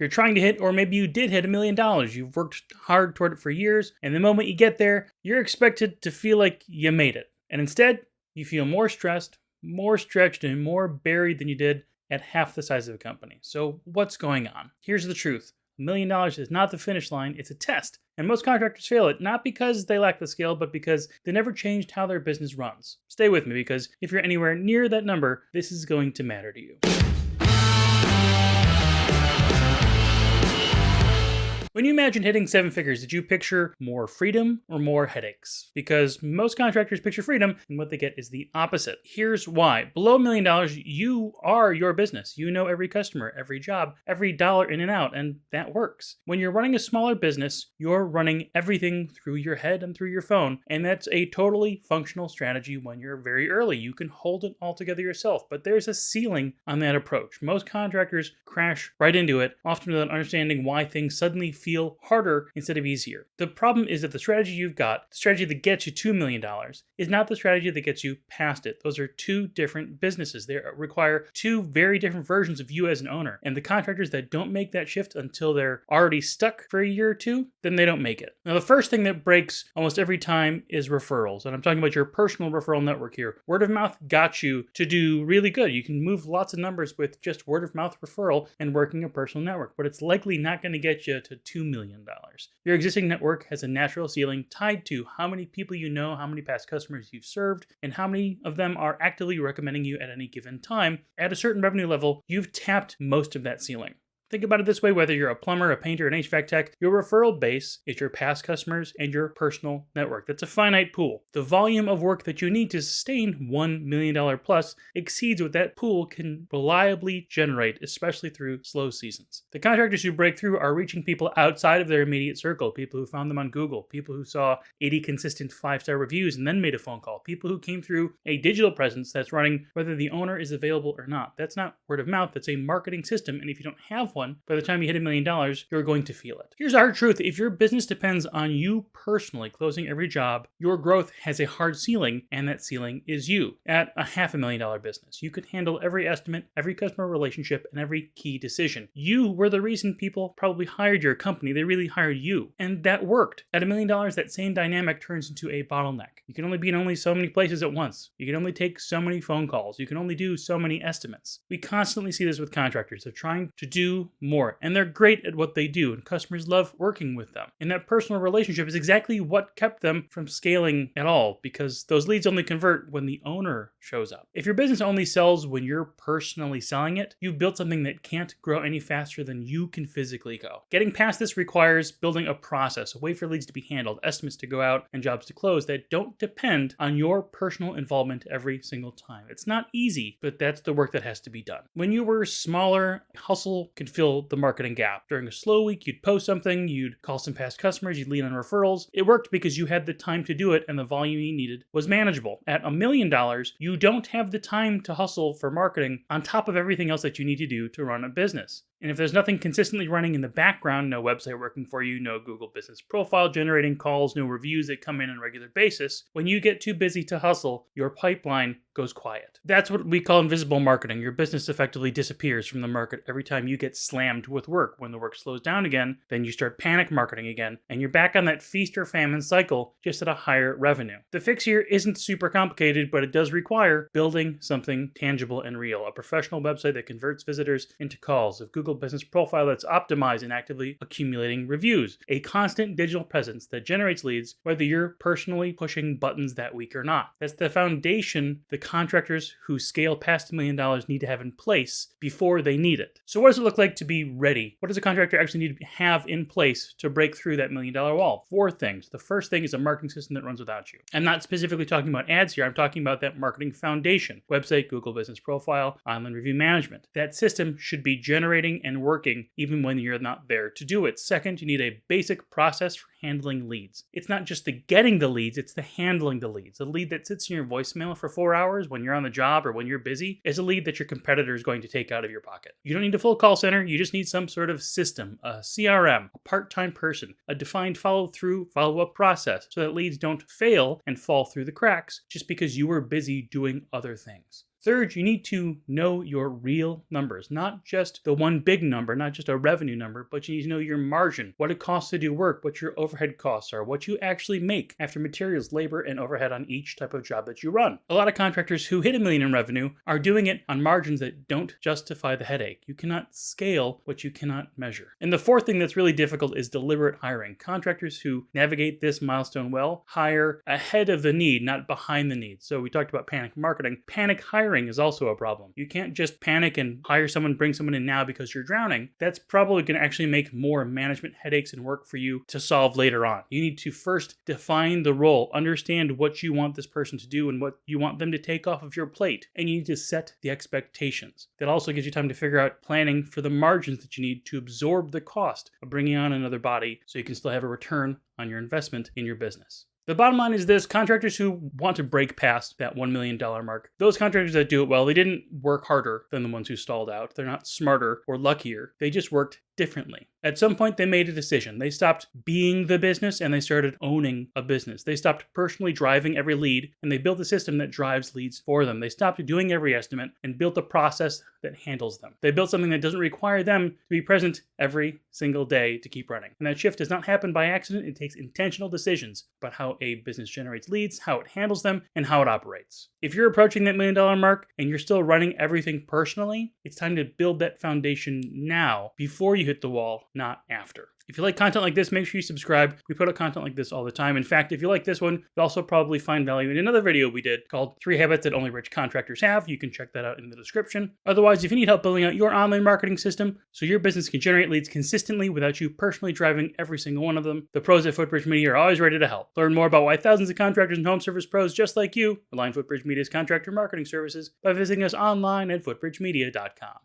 You're trying to hit, or maybe you did hit $1 million. You've worked hard toward it for years, and the moment you get there, you're expected to feel like you made it. And instead, you feel more stressed, more stretched, and more buried than you did at half the size of a company. So what's going on? Here's the truth. $1 million is not the finish line, it's a test. And most contractors fail it, not because they lack the skill, but because they never changed how their business runs. Stay with me, because if you're anywhere near that number, this is going to matter to you. When you imagine hitting 7 figures, did you picture more freedom or more headaches? Because most contractors picture freedom, and what they get is the opposite. Here's why. Below $1 million, you are your business. You know every customer, every job, every dollar in and out, and that works. When you're running a smaller business, you're running everything through your head and through your phone, and that's a totally functional strategy when you're very early. You can hold it all together yourself, but there's a ceiling on that approach. Most contractors crash right into it, often without understanding why things suddenly feel harder instead of easier. The problem is that the strategy you've got, the strategy that gets you $2 million, is not the strategy that gets you past it. Those are two different businesses. They require two very different versions of you as an owner. And the contractors that don't make that shift until they're already stuck for a year or two, then they don't make it. Now, the first thing that breaks almost every time is referrals. And I'm talking about your personal referral network here. Word of mouth got you to do really good. You can move lots of numbers with just word of mouth referral and working a personal network, but it's likely not going to get you to $2 million. Your existing network has a natural ceiling tied to how many people you know, how many past customers you've served, and how many of them are actively recommending you at any given time. At a certain revenue level, you've tapped most of that ceiling. Think about it this way, whether you're a plumber, a painter, an HVAC tech, your referral base is your past customers and your personal network. That's a finite pool. The volume of work that you need to sustain $1 million plus exceeds what that pool can reliably generate, especially through slow seasons. The contractors who break through are reaching people outside of their immediate circle, people who found them on Google, people who saw 80 consistent 5-star reviews and then made a phone call, people who came through a digital presence that's running whether the owner is available or not. That's not word of mouth, that's a marketing system, and if you don't have one, by the time you hit $1 million, you're going to feel it. Here's our truth. If your business depends on you personally closing every job, your growth has a hard ceiling, and that ceiling is you. At a $500,000 business, you could handle every estimate, every customer relationship, and every key decision. You were the reason people probably hired your company. They really hired you, and that worked. At $1 million, that same dynamic turns into a bottleneck. You can only be in only so many places at once. You can only take so many phone calls. You can only do so many estimates. We constantly see this with contractors. They're trying to do more, and they're great at what they do, and customers love working with them. And that personal relationship is exactly what kept them from scaling at all, because those leads only convert when the owner shows up. If your business only sells when you're personally selling it, you've built something that can't grow any faster than you can physically go. Getting past this requires building a process, a way for leads to be handled, estimates to go out, and jobs to close that don't depend on your personal involvement every single time. It's not easy, but that's the work that has to be done. When you were smaller, hustle could fill the marketing gap. During a slow week, you'd post something, you'd call some past customers, you'd lean on referrals. It worked because you had the time to do it and the volume you needed was manageable. At $1 million, you don't have the time to hustle for marketing on top of everything else that you need to do to run a business. And if there's nothing consistently running in the background, no website working for you, no Google business profile generating calls, no reviews that come in on a regular basis, when you get too busy to hustle, your pipeline goes quiet. That's what we call invisible marketing. Your business effectively disappears from the market every time you get slammed with work. When the work slows down again, then you start panic marketing again, and you're back on that feast or famine cycle, just at a higher revenue. The fix here isn't super complicated, but it does require building something tangible and real. A professional website that converts visitors into calls, a Google business profile that's optimized and actively accumulating reviews, a constant digital presence that generates leads, whether you're personally pushing buttons that week or not. That's the foundation the contractors who scale past $1 million need to have in place before they need it. So what does it look like to be ready? What does a contractor actually need to have in place to break through that $1 million wall? 4 things. The first thing is a marketing system that runs without you. I'm not specifically talking about ads here. I'm talking about that marketing foundation. Website, Google business profile, online review management. That system should be generating and working even when you're not there to do it. Second, you need a basic process for handling leads. It's not just the getting the leads, it's the handling the leads. A lead that sits in your voicemail for 4 hours when you're on the job or when you're busy is a lead that your competitor is going to take out of your pocket. You don't need a full call center, you just need some sort of system, a CRM, a part-time person, a defined follow-through, follow-up process so that leads don't fail and fall through the cracks just because you were busy doing other things. Third, you need to know your real numbers, not just the one big number, not just a revenue number, but you need to know your margin, what it costs to do work, what your overhead costs are, what you actually make after materials, labor, and overhead on each type of job that you run. A lot of contractors who hit $1 million in revenue are doing it on margins that don't justify the headache. You cannot scale what you cannot measure. And the fourth thing that's really difficult is deliberate hiring. Contractors who navigate this milestone well hire ahead of the need, not behind the need. So we talked about panic marketing. Panic hiring is also a problem. You can't just panic and hire someone, bring someone in now because you're drowning. That's probably going to actually make more management headaches and work for you to solve later on. You need to first define the role, understand what you want this person to do and what you want them to take off of your plate, and you need to set the expectations. That also gives you time to figure out planning for the margins that you need to absorb the cost of bringing on another body so you can still have a return on your investment in your business. The bottom line is this: contractors who want to break past that $1 million mark, those contractors that do it well, they didn't work harder than the ones who stalled out. They're not smarter or luckier. They just worked differently. At some point, they made a decision. They stopped being the business and they started owning a business. They stopped personally driving every lead and they built a system that drives leads for them. They stopped doing every estimate and built a process that handles them. They built something that doesn't require them to be present every single day to keep running. And that shift does not happen by accident. It takes intentional decisions about how a business generates leads, how it handles them, and how it operates. If you're approaching that $1 million mark and you're still running everything personally, it's time to build that foundation now before you hit the wall, not after. If you like content like this, make sure you subscribe. We put out content like this all the time. In fact, if you like this one, you'll also probably find value in another video we did called 3 Habits That Only Rich Contractors Have. You can check that out in the description. Otherwise, if you need help building out your online marketing system so your business can generate leads consistently without you personally driving every single one of them, the pros at FootbridgeMedia are always ready to help. Learn more about why thousands of contractors and home service pros just like you rely on FootbridgeMedia's contractor marketing services by visiting us online at FootbridgeMedia.com.